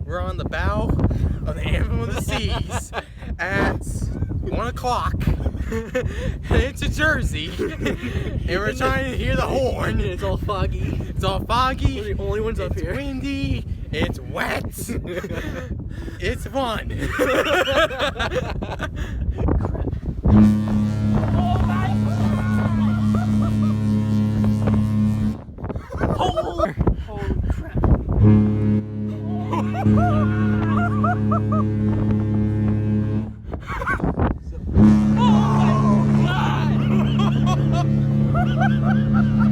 We're on the bow of the Anthem of the Seas at 1 o'clock. Headed to Jersey. And we're trying to hear the horn. It's all foggy. It's all foggy. We're the only ones up here. It's windy. It's wet. It's fun. Holy crap. Oh my God!